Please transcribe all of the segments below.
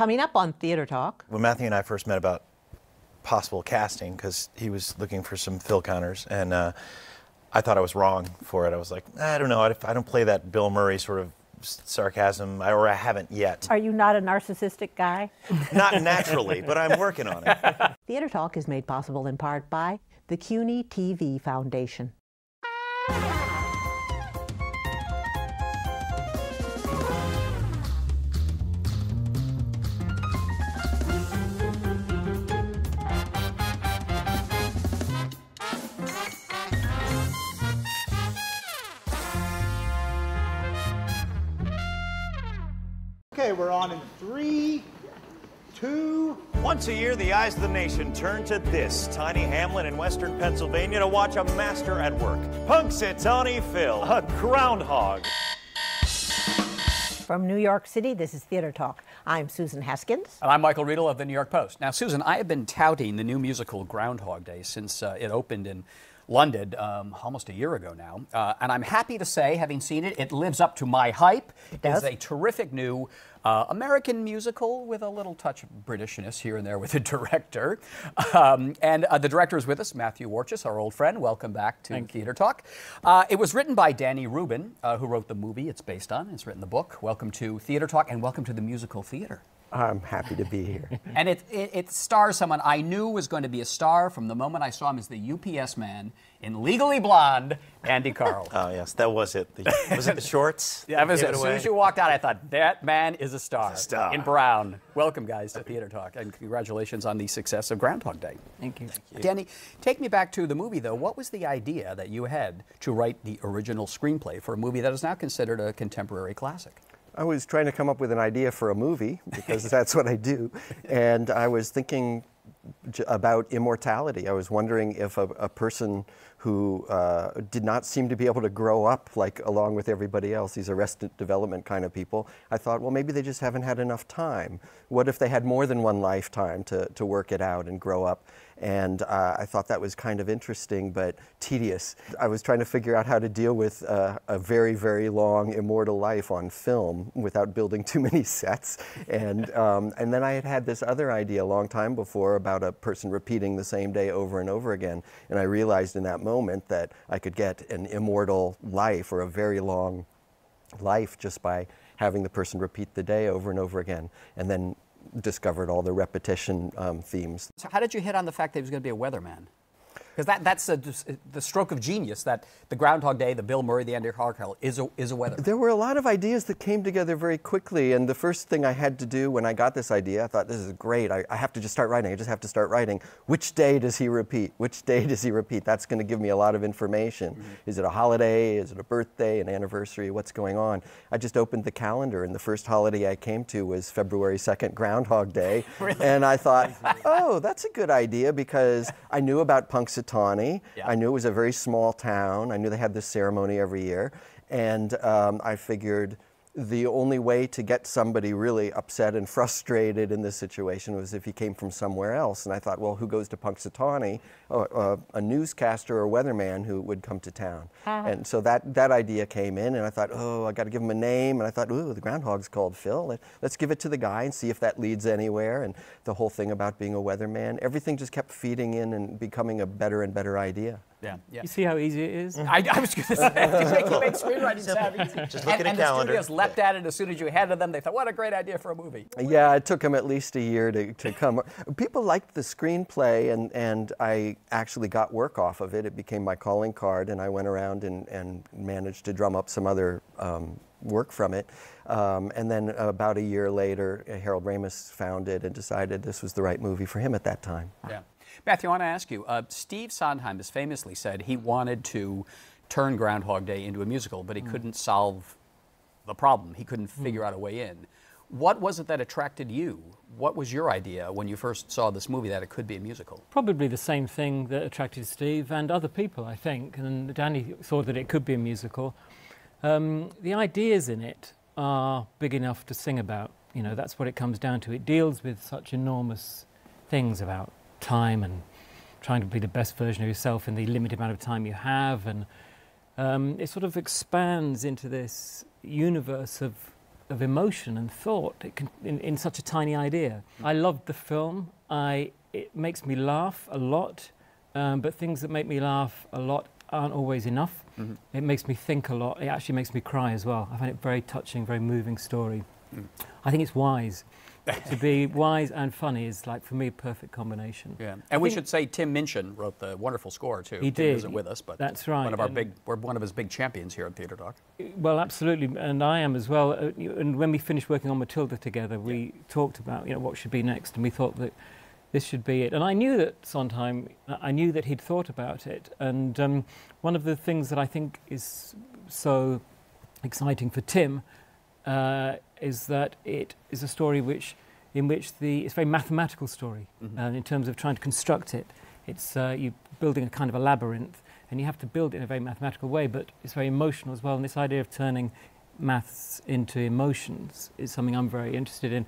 Coming up on Theater Talk. When Matthew and I first met about possible casting, because he was looking for some fill counters, and I thought I was wrong for it. I was like, I don't know, I don't play that Bill Murray sort of sarcasm, or I haven't yet. Are you not a narcissistic guy? Not naturally, but I'm working on it. Theater Talk is made possible in part by the CUNY TV Foundation. Okay, we're on in 3, 2. Once a year, the eyes of the nation turn to this tiny hamlet in western Pennsylvania to watch a master at work. Punxsutawney Phil, a groundhog. From New York City, this is Theater Talk. I'm Susan Haskins. And I'm Michael Riedel of the New York Post. Now, Susan, I have been touting the new musical Groundhog Day since it opened in London almost a year ago now. And I'm happy to say, having seen it, it lives up to my hype. It is a terrific new American musical with a little touch of Britishness here and there with the director. And the director is with us, Matthew Warchus, our old friend. Welcome back to Theater Talk. It was written by Danny Rubin, who wrote the movie it's based on. It's written the book. Welcome to Theater Talk, and welcome to the musical theater. I'm happy to be here. And it stars someone I knew was going to be a star from the moment I saw him as the UPS man in Legally Blonde, Andy Karl. Oh, yes, that was it. Was it the shorts? Yeah, as soon as you walked out, I thought, that man is a star. He's a star. In brown. Welcome, guys, to Theater Talk, and congratulations on the success of Groundhog Day. Thank you. Danny, take me back to the movie, though. What was the idea that you had to write the original screenplay for a movie that is now considered a contemporary classic? I was trying to come up with an idea for a movie, because that's what I do, and I was thinking about immortality. I was wondering if a person who did not seem to be able to grow up like along with everybody else, these Arrested Development kind of people, I thought, well, maybe they just haven't had enough time. What if they had more than one lifetime to work it out and grow up? And I thought that was kind of interesting, but tedious. I was trying to figure out how to deal with a very, very long immortal life on film without building too many sets. And then I had had this other idea a long time before about a person repeating the same day over and over again. And I realized in that moment that I could get an immortal life, or a very long life, just by having the person repeat the day over and over again. And then discovered all the repetition themes. So how did you hit on the fact that he was going to be a weatherman? Because that's the stroke of genius, that the Groundhog Day, the Bill Murray, the Andy Karl is a weatherman. There were a lot of ideas that came together very quickly, and the first thing I had to do when I got this idea, I thought, this is great, I have to just start writing, I just have to start writing. Which day does he repeat? Which day does he repeat? That's going to give me a lot of information. Mm-hmm. Is it a holiday? Is it a birthday, an anniversary? What's going on? I just opened the calendar, and the first holiday I came to was February 2nd, Groundhog Day. Really? And I thought, oh, that's a good idea, because I knew about Punxsutawney. Yeah. I knew it was a very small town. I knew they had this ceremony every year. And I figured the only way to get somebody really upset and frustrated in this situation was if he came from somewhere else. And I thought, well, who goes to Punxsutawney? Oh, a newscaster or weatherman who would come to town. And so that idea came in, and I thought, oh, I got to give him a name. And I thought, ooh, the groundhog's called Phil. Let's give it to the guy and see if that leads anywhere. And the whole thing about being a weatherman, everything just kept feeding in and becoming a better and better idea. Yeah, yeah. You see how easy it is? I was going to say, you make screenwriting sound easy. Just look at a calendar. And the studios leapt at it as soon as you handed them. They thought, what a great idea for a movie. Yeah, it took them at least a year to come. People liked the screenplay, and I actually got work off of it. It became my calling card, and I went around and managed to drum up some other work from it. And then about a year later, Harold Ramis found it and decided this was the right movie for him at that time. Yeah. Matthew, I want to ask you, Steve Sondheim has famously said he wanted to turn Groundhog Day into a musical, but he couldn't solve the problem. He couldn't figure out a way in. What was it that attracted you? What was your idea when you first saw this movie that it could be a musical? Probably the same thing that attracted Steve and other people, I think. And Danny thought that it could be a musical. The ideas in it are big enough to sing about. You know, that's what it comes down to. It deals with such enormous things about time and trying to be the best version of yourself in the limited amount of time you have, and it sort of expands into this universe of of emotion and thought in such a tiny idea. I loved the film. It makes me laugh a lot, but things that make me laugh a lot aren't always enough. Mm-hmm. It makes me think a lot. It actually makes me cry as well. I find it very touching, very moving story. I think it's wise. To be wise and funny is, like, for me, a perfect combination. Yeah, and we should say Tim Minchin wrote the wonderful score too. He Tim did. isn't with us, but that's right. We're one of his big champions here at Theatre Talk. Well, absolutely, and I am as well. And when we finished working on Matilda together, we talked about what should be next, and we thought that this should be it. And I knew that Sondheim, I knew that he'd thought about it. And one of the things that I think is so exciting for Tim is that it is a story in which it's a very mathematical story. Mm-hmm. In terms of trying to construct it. It's you're building a kind of a labyrinth, and you have to build it in a very mathematical way, but it's very emotional as well. And this idea of turning maths into emotions is something I'm very interested in.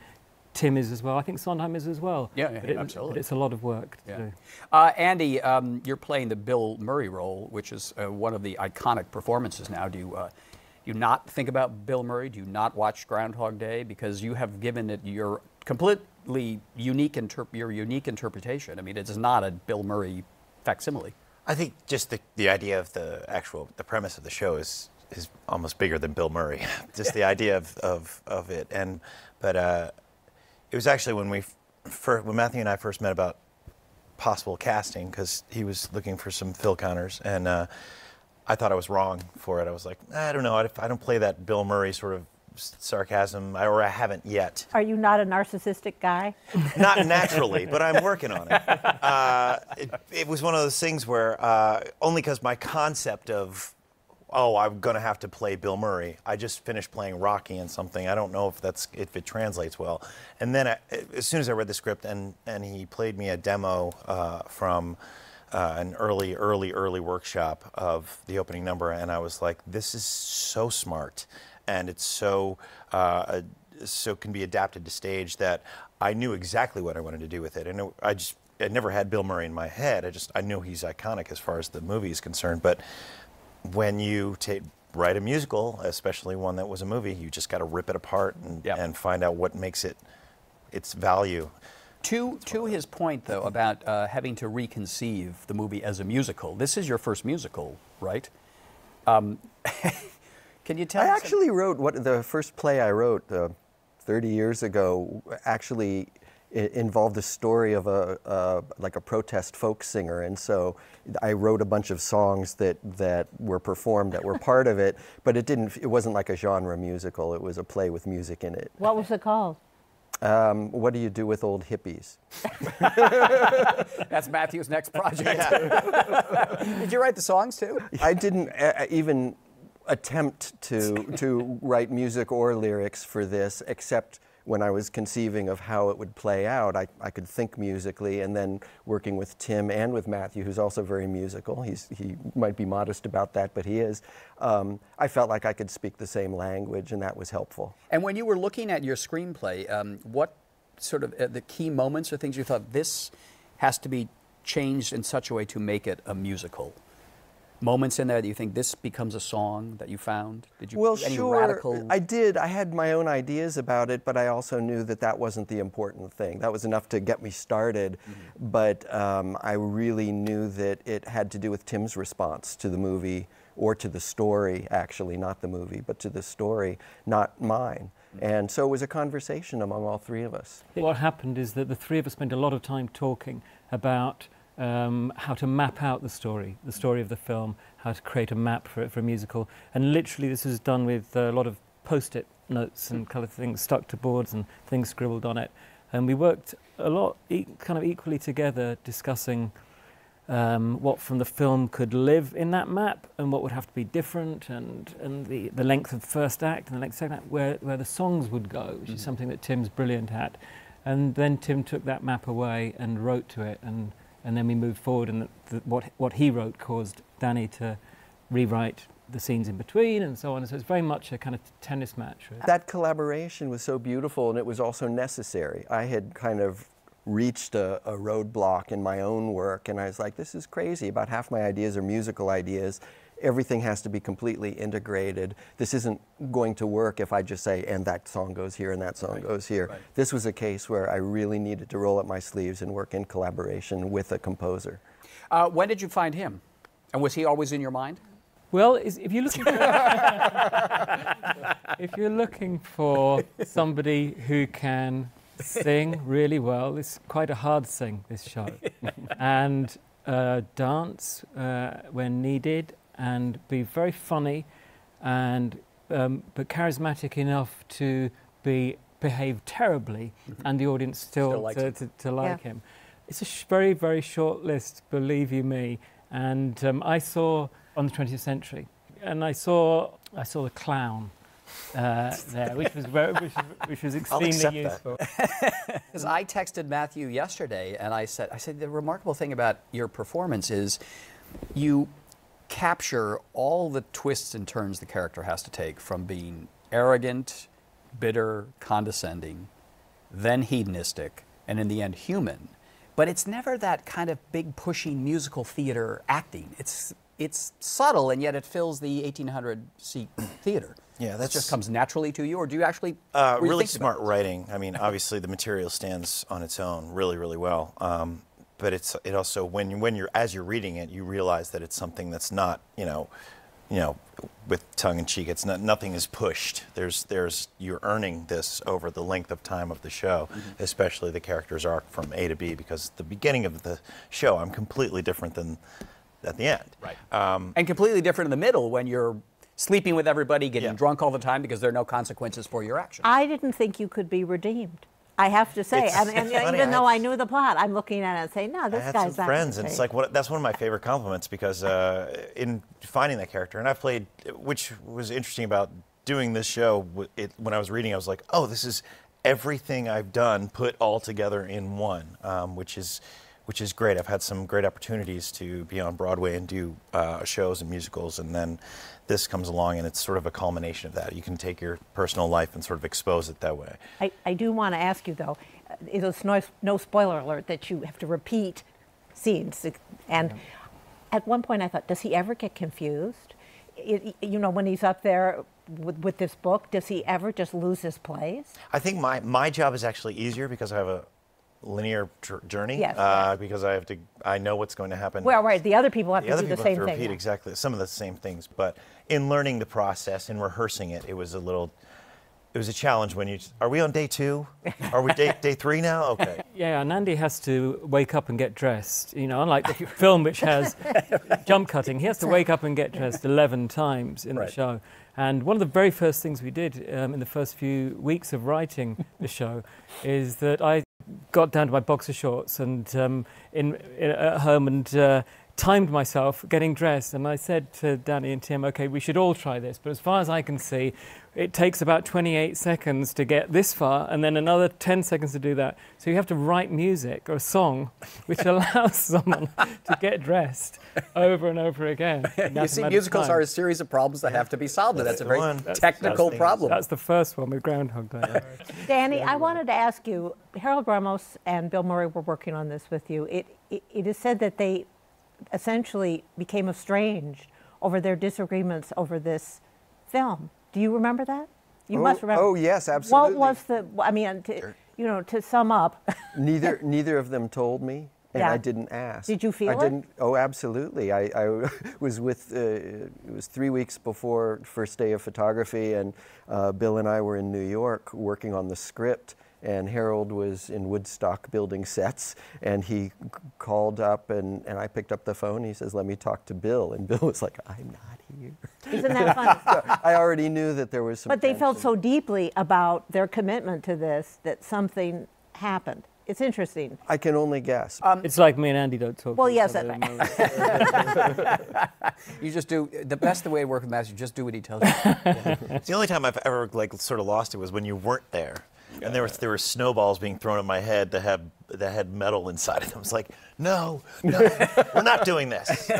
Tim is as well. I think Sondheim is as well. Yeah, absolutely. But it's a lot of work to do. Andy, you're playing the Bill Murray role, which is one of the iconic performances now. Do you not think about Bill Murray? Do you not watch Groundhog Day? Because you have given it your completely unique interpretation. I mean, it is not a Bill Murray facsimile. I think just the idea of the premise of the show is almost bigger than Bill Murray. Just the idea of it, but it was actually when Matthew and I first met about possible casting, because he was looking for some fill counters, and I thought I was wrong for it. I was like, I don't know, I don't play that Bill Murray sort of sarcasm, or I haven't yet. Are you not a narcissistic guy? Not naturally, but I'm working on it. It was one of those things where, only because my concept of, I'm going to have to play Bill Murray. I just finished playing Rocky in something. I don't know if it translates well. And then as soon as I read the script and he played me a demo from an early workshop of the opening number, and I was like, this is so smart, and it's so can be adapted to stage, that I knew exactly what I wanted to do with it. And I never had Bill Murray in my head. I knew he's iconic as far as the movie is concerned, but when you write a musical, especially one that was a movie, you just got to rip it apart and find out what makes it its value. To his point, though, about having to reconceive the movie as a musical, this is your first musical, right? Can you tell us? I actually wrote the first play I wrote 30 years ago. Actually, it involved a story of a protest folk singer, and so I wrote a bunch of songs that were performed that were part of it. But it wasn't like a genre musical. It was a play with music in it. What was it called? What do you do with old hippies? That's Matthew's next project. Did you write the songs too? I didn't even attempt to write music or lyrics for this, except when I was conceiving of how it would play out. I could think musically, and then working with Tim and with Matthew, who's also very musical. He might be modest about that, but he is. I felt like I could speak the same language, and that was helpful. And when you were looking at your screenplay, what sort of the key moments or things you thought, this has to be changed in such a way to make it a musical? Moments in there that you think this becomes a song that you found? Did you any radical? I did. I had my own ideas about it, but I also knew that wasn't the important thing. That was enough to get me started, but I really knew that it had to do with Tim's response to the movie, or to the story, actually, not the movie, but to the story, not mine. And so it was a conversation among all three of us. What happened is that the three of us spent a lot of time talking about how to map out the story of the film, how to create a map for a musical. And literally this was done with a lot of post-it notes and kind of things stuck to boards and things scribbled on it. And we worked a lot, kind of equally together, discussing what from the film could live in that map and what would have to be different, and the length of the first act and the length of the second act, where the songs would go, which is something that Tim's brilliant at. And then Tim took that map away and wrote to it, and then we moved forward, and what he wrote caused Danny to rewrite the scenes in between and so on. And so it's very much a kind of tennis match. Really. That collaboration was so beautiful, and it was also necessary. I had kind of reached a roadblock in my own work, and I was like, this is crazy. About half my ideas are musical ideas, everything has to be completely integrated. This isn't going to work if I just say, and that song goes here and that song goes here. Right. This was a case where I really needed to roll up my sleeves and work in collaboration with a composer. When did you find him? And was he always in your mind? Well, if you're looking for, if you're looking for somebody who can sing really well, it's quite a hard sing, this show, and dance when needed, and be very funny, and but charismatic enough to behave terribly, and the audience still likes to like him. It's a very, very short list, believe you me. And I saw on the 20th Century, and I saw the clown there, which was extremely useful. Because I texted Matthew yesterday, and I said the remarkable thing about your performance is you capture all the twists and turns the character has to take, from being arrogant, bitter, condescending, then hedonistic, and in the end human. But it's never that kind of big pushing musical theater acting. It's subtle, and yet it fills the 1,800-seat theater. Yeah, that just comes naturally to you, or do you actually really smart writing? I mean, obviously the material stands on its own really, really well. But it also, when you're as you're reading it, you realize that it's something that's not, with tongue in cheek. It's nothing is pushed. You're earning this over the length of time of the show, especially the character's arc from A to B. Because the beginning of the show, I'm completely different than at the end. Right. And completely different in the middle when you're sleeping with everybody, getting drunk all the time because there are no consequences for your actions. I didn't think you could be redeemed, I have to say. And even though I knew the plot, I'm looking at it and saying, no, this guy's not. I had some friends, and it's like that's one of my favorite compliments, because in finding that character, and I've played, which was interesting about doing this show, when I was reading, I was like, oh, this is everything I've done put all together in one, which is great. I've had some great opportunities to be on Broadway and do shows and musicals, and then this comes along and it's sort of a culmination of that. You can take your personal life and sort of expose it that way. I do want to ask you, though, it's no spoiler alert that you have to repeat scenes. And at one point I thought, does he ever get confused? When he's up there with this book, does he ever just lose his place? I think my job is actually easier because I have a linear journey. Yes, because I know what's going to happen. Well, right, the other people have to do the same thing. The other people have to repeat exactly some of the same things, but in learning the process and rehearsing it, it was a challenge when are we on day 2? Are we day 3 now? Okay. Yeah, and Andy has to wake up and get dressed. Unlike the film, which has jump cutting, he has to wake up and get dressed 11 times in the show. And one of the very first things we did in the first few weeks of writing the show is that I got down to my boxer shorts and at home and timed myself getting dressed, and I said to Danny and Tim, okay, we should all try this, but as far as I can see, it takes about 28 seconds to get this far and then another 10 seconds to do that. So you have to write music or a song which allows someone to get dressed over and over again. You see, musicals are a series of problems that have to be solved, and that's a very technical problem. That's the first one with Groundhog Day. Danny, I wanted to ask you, Harold Ramos and Bill Murray were working on this with you. It is said that they essentially became estranged over their disagreements over this film. Do you remember that? You must remember. Oh, yes, absolutely. What was to sum up? Neither of them told me, and I didn't ask. Did you feel it? I didn't. Oh, absolutely. I was with, it was 3 weeks before first day of photography, and Bill and I were in New York working on the script, and Harold was in Woodstock building sets, and he called up, and I picked up the phone. He says, let me talk to Bill. And Bill was like, I'm not here. Isn't that funny? So I already knew that there was some But they felt tension. so deeply about their commitment to this that something happened. It's interesting. I can only guess. It's like me and Andy don't talk. Well, to each yes, other. You just do the best way to work with Matthew. Just do what he tells you. It's the only time I've ever sort of lost it was when you weren't there. And there were snowballs being thrown at my head that had metal inside of them. I was like, no, we're not doing this.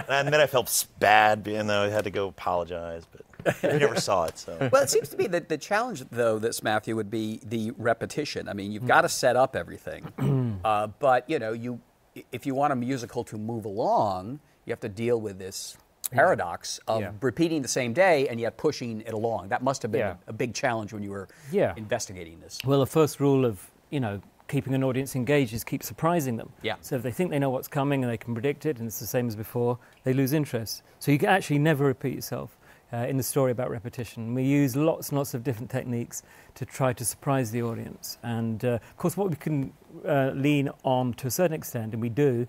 And then I felt bad, and I had to go apologize, but I never saw it. So. Well, it seems to be that the challenge, though, this Matthew, would be the repetition. I mean, you've got to set up everything, but if you want a musical to move along, you have to deal with this paradox of Yeah. repeating the same day and yet pushing it along. That must have been Yeah. a big challenge when you were Yeah. investigating this. Well, the first rule of, keeping an audience engaged is keep surprising them. Yeah. So if they think they know what's coming and they can predict it and it's the same as before, they lose interest. So you can actually never repeat yourself in the story about repetition. We use lots and lots of different techniques to try to surprise the audience. And of course, what we can lean on to a certain extent, and we do,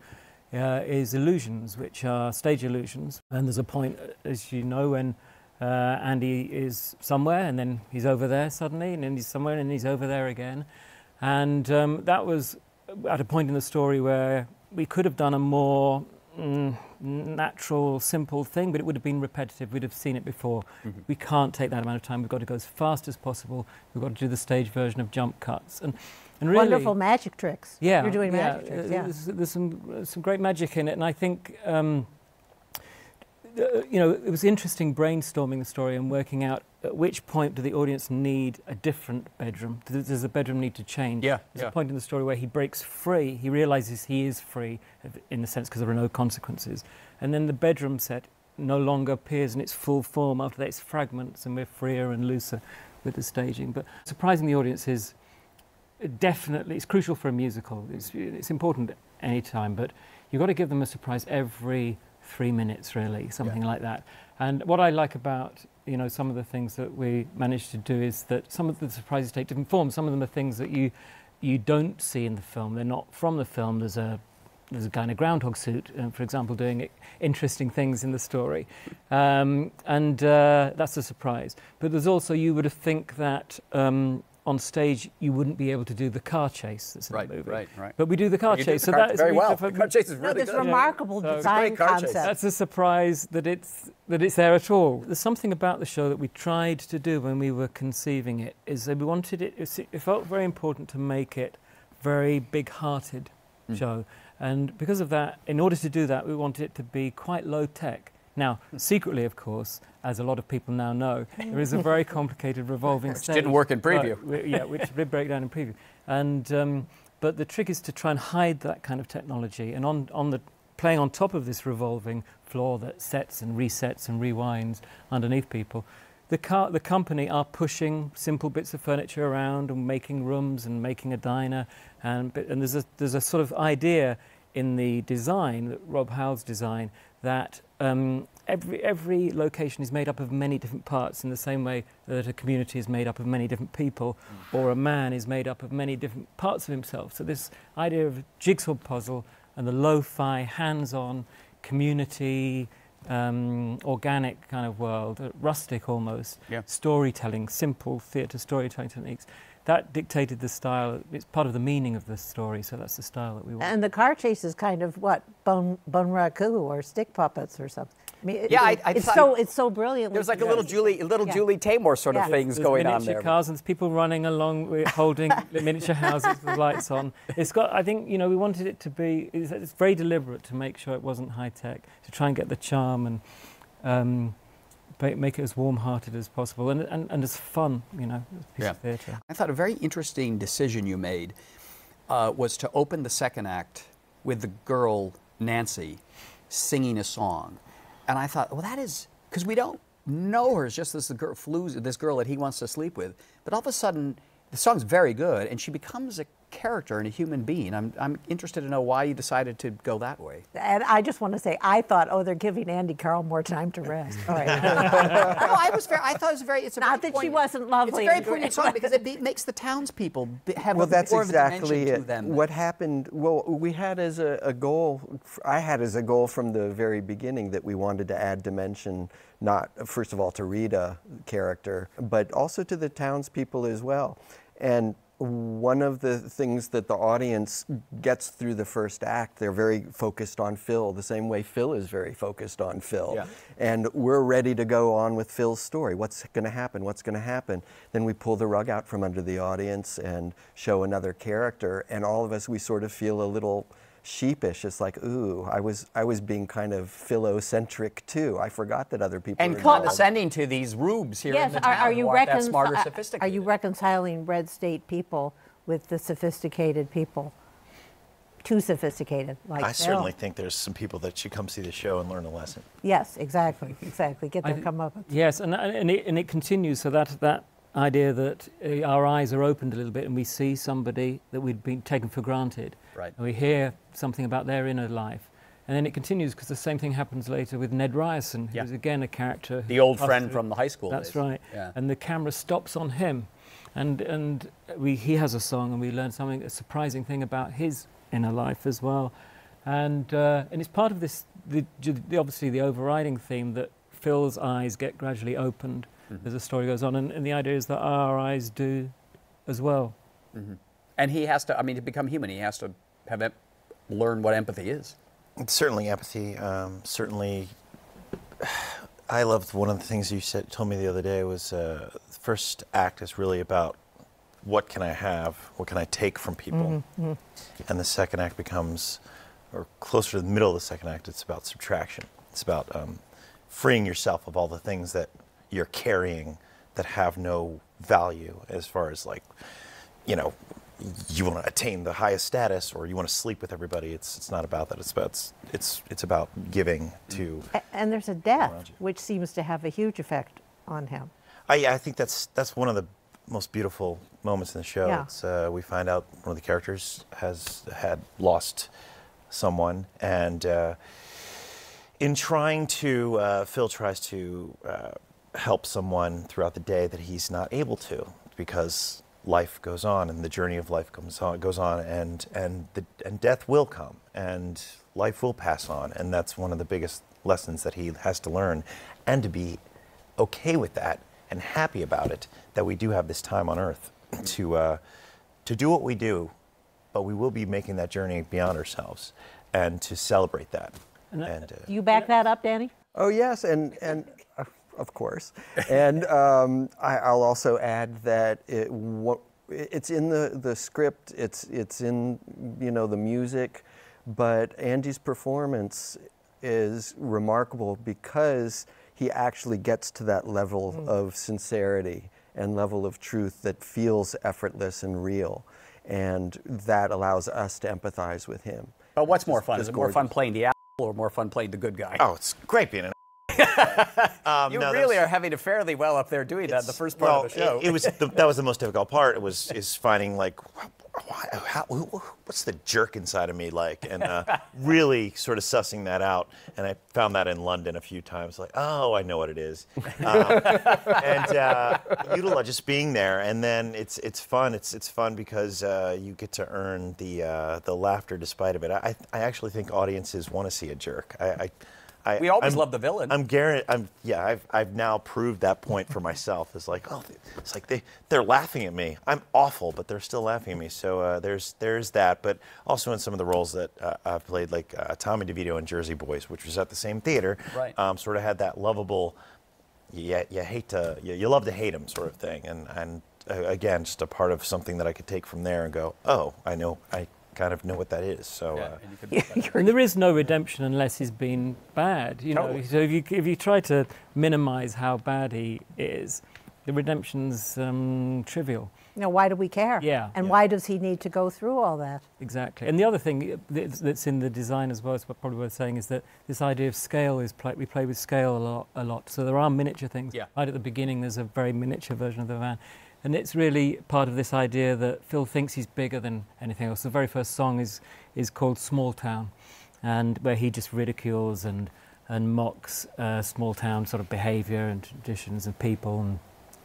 is illusions, which are stage illusions. And there's a point, as you know, when Andy is somewhere and then he's over there suddenly, and then he's somewhere and he's over there again. And that was at a point in the story where we could have done a more natural, simple thing, but it would have been repetitive. We'd have seen it before. Mm-hmm. We can't take that amount of time. We've got to go as fast as possible. We've got to do the stage version of jump cuts. And really, Wonderful magic tricks. yeah, You're doing magic tricks, yeah. There's some great magic in it, and I think it was interesting brainstorming the story and working out at which point do the audience need a different bedroom. Does the bedroom need to change? Yeah, There's yeah. a point in the story where he breaks free. He realizes he is free, in the sense because there are no consequences, and then the bedroom set no longer appears in its full form. After that, it's fragments, and we're freer and looser with the staging. But surprising the audience is definitely, it's crucial for a musical. It's important any time, but you've got to give them a surprise every 3 minutes, really, something like that. And what I like about some of the things that we managed to do is that some of the surprises take different forms. Some of them are things that you don't see in the film. They're not from the film. There's a guy in a groundhog suit, for example, doing interesting things in the story, and that's a surprise. But there's also, you would think that on stage you wouldn't be able to do the car chase that's in the movie. Right. But we do the car You chase. do the car very well. The car chase is No, really this good. remarkable So- design Great car chase. concept. That's a surprise that it's there at all. There's something about the show that we tried to do when we were conceiving it, is that we wanted it felt very important to make it very big-hearted show. And because of that, in order to do that, we wanted it to be quite low-tech. Now, secretly, of course, as a lot of people now know, there is a very complicated revolving stage. didn't work in preview. Which did break down in preview. And but the trick is to try and hide that kind of technology. And on the playing on top of this revolving floor that sets and resets and rewinds underneath people, the company are pushing simple bits of furniture around and making rooms and making a diner, and there's a sort of idea in the design, Rob Howell's design, that every location is made up of many different parts, in the same way that a community is made up of many different people, or a man is made up of many different parts of himself. So this idea of a jigsaw puzzle and the lo-fi, hands-on, community, organic kind of world, rustic almost, storytelling, simple theatre storytelling techniques, that dictated the style. It's part of the meaning of the story, so that's the style that we want. And the car chase is kind of what, bone raku or stick puppets or something. I mean, it's so brilliant. There's like a little Julie Taymor sort of things There's going on miniature there. cars and there's people running along holding the miniature houses with lights on. It's got, I think, we wanted it to be, it's very deliberate to make sure it wasn't high tech, to try and get the charm and make it as warm-hearted as possible and as fun, as a piece of theatre. I thought a very interesting decision you made was to open the second act with the girl, Nancy, singing a song. And I thought, well, that is, because we don't know her as just this girl that he wants to sleep with. But all of a sudden, the song's very good, and she becomes a character and a human being. I'm interested to know why you decided to go that way. And I just want to say, I thought, they're giving Andy Carroll more time to rest. All right. No, I thought it was very. It's a Not very that she poignant- wasn't lovely. It's a very poignant song because it makes the townspeople have Well, that's more of a exactly dimension it. to them. What happened, well, we had as a goal, I had as a goal from the very beginning that we wanted to add dimension, not, first of all, to Rita character, but also to the townspeople as well. And one of the things that the audience gets through the first act, they're very focused on Phil, the same way Phil is very focused on Phil. Yeah. And we're ready to go on with Phil's story. What's going to happen? What's going to happen? Then we pull the rug out from under the audience and show another character, and all of us, we sort of feel a little sheepish. It's like, ooh, I was being kind of Philo-centric too. I forgot that other people and are condescending to these rubes here in the town are you who aren't that smart or sophisticated. Are you reconciling red state people with the sophisticated people? too sophisticated. Like I Phil. certainly think there's some people that should come see the show and learn a lesson. Yes, exactly. Get their th- comeuppance. Yes, and it continues. So that idea that our eyes are opened a little bit and we see somebody that we'd been taken for granted. Right. And we hear something about their inner life. And then it continues because the same thing happens later with Ned Ryerson, Yeah. who's again a character. The who old passed friend through- from the high school That's days. right. Yeah. And the camera stops on him. And he has a song, and we learn something, a surprising thing about his inner life as well. And it's part of this, obviously the overriding theme that Phil's eyes get gradually opened as the story goes on. And the idea is that our eyes do as well. And he has to, I mean, to become human, he has to have learn what empathy is. It's certainly empathy. Certainly, I loved one of the things you told me the other day was the first act is really about what can I have, what can I take from people, and the second act becomes, or closer to the middle of the second act, it's about subtraction. It's about freeing yourself of all the things that you're carrying that have no value as far as like, you know, you want to attain the highest status or you want to sleep with everybody. It's not about that. It's about giving to. And there's a Around death, you. which seems to have a huge effect on him. I think that's one of the most beautiful moments in the show. Yeah. It's, we find out one of the characters had lost someone, and in trying to, Phil tries to help someone throughout the day that he's not able to because life goes on and the journey of life goes on, and death will come and life will pass on, and that's one of the biggest lessons that he has to learn, and to be okay with that and happy about it, that we do have this time on earth to do what we do, but we will be making that journey beyond ourselves, and to celebrate that. Do you back that up, Danny? Oh yes, and of course, and I'll also add that it's in the script, it's in the music, but Andy's performance is remarkable because he actually gets to that level of sincerity and level of truth that feels effortless and real, and that allows us to empathize with him. But what's more fun? Just Is it more fun gorgeous. playing the asshole or more fun playing the good guy? Oh, it's great being an. You really are having to fare thee well up there doing that in the first part of the show. It was that was the most difficult part. Is finding like, what's the jerk inside of me like, and really sort of sussing that out. And I found that in London a few times. Like, oh, I know what it is. And just being there, and then it's fun. It's fun because you get to earn the laughter despite of it. I actually think audiences want to see a jerk. We always love the villain. I've now proved that point for myself. It's like, oh, it's like they're laughing at me. I'm awful, but they're still laughing at me. So there's that. But also in some of the roles that I've played, like Tommy DeVito in Jersey Boys, which was at the same theater, Right. Sort of had that lovable, you love to hate him sort of thing. And again, just a part of something that I could take from there and go, oh, I kind of know what that is. So. And you could- And there is no redemption unless he's been bad. Totally. So if you try to minimise how bad he is, the redemption's trivial. Why do we care? Yeah. And Yeah. why does he need to go through all that? Exactly. And the other thing that's in the design as well, is probably worth saying, is that this idea of scale is we play with scale a lot. So there are miniature things. Yeah. Right at the beginning, there's a very miniature version of the van. And it's really part of this idea that Phil thinks he's bigger than anything else. The very first song is called Small Town, and where he just ridicules and mocks small town sort of behaviour and traditions and people and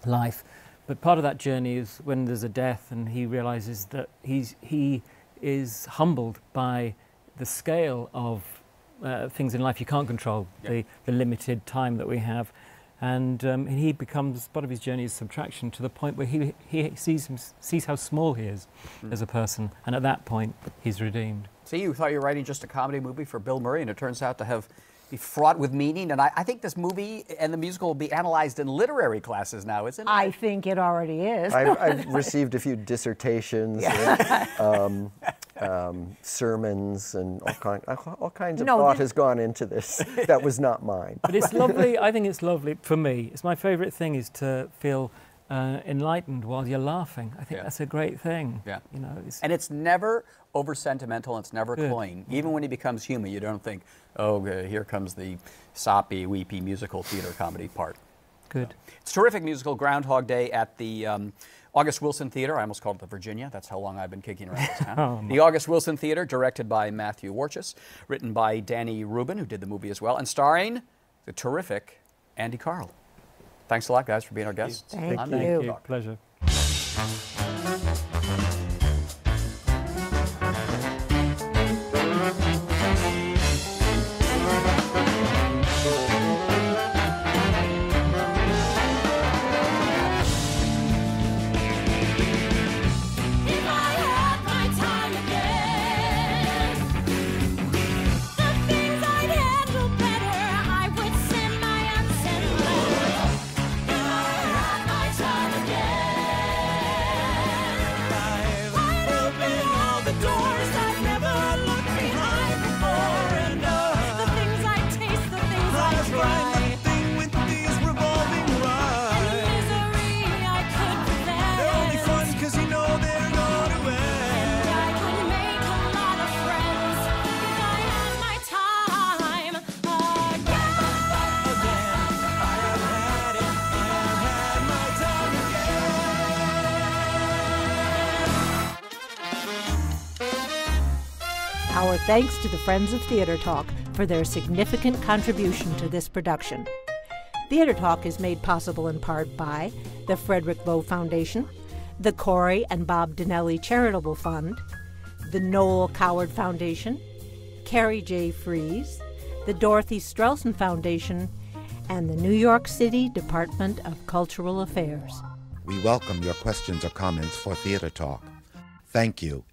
life. But part of that journey is when there's a death and he realises that he is humbled by the scale of things in life you can't control, the limited time that we have. And he becomes, part of his journey is subtraction, to the point where he sees how small he is as a person. And at that point, he's redeemed. See, you thought you were writing just a comedy movie for Bill Murray, and it turns out to be fraught with meaning. And I think this movie and the musical will be analyzed in literary classes now, isn't it? I think it already is. I've received a few dissertations, and, sermons, and all kinds of thought has gone into this that was not mine. But it's lovely. I think it's lovely for me. It's my favourite thing is to feel enlightened while you're laughing. I think Yeah. that's a great thing. Yeah. You know, And it's never over sentimental, it's never Good. cloying. Even when he becomes human, you don't think, oh, here comes the soppy, weepy musical theater comedy part. good. It's a terrific musical, Groundhog Day, at the August Wilson Theater. I almost called it the Virginia. That's how long I've been kicking around this town. The August Wilson Theater, directed by Matthew Warchus, written by Danny Rubin, who did the movie as well, and starring the terrific Andy Carl. Thanks a lot, guys, for being our guests. Thank on you. Music Thank you. Talk. Pleasure. If I had my time again, the things I'd handle better, I would send my unsent letters. If I had my time again, I'd open all the doors I'd never looked behind before, and the things I'd taste, the things I'd try. And the misery I could prevent. And I could make a lot of friends if I had my time Our thanks to the Friends of Theater Talk for their significant contribution to this production. Theater Talk is made possible in part by the Frederick Lowe Foundation, the Corey and Bob Dinelli Charitable Fund, the Noel Coward Foundation, Carrie J. Fries, the Dorothy Strelson Foundation, and the New York City Department of Cultural Affairs. We welcome your questions or comments for Theater Talk. Thank you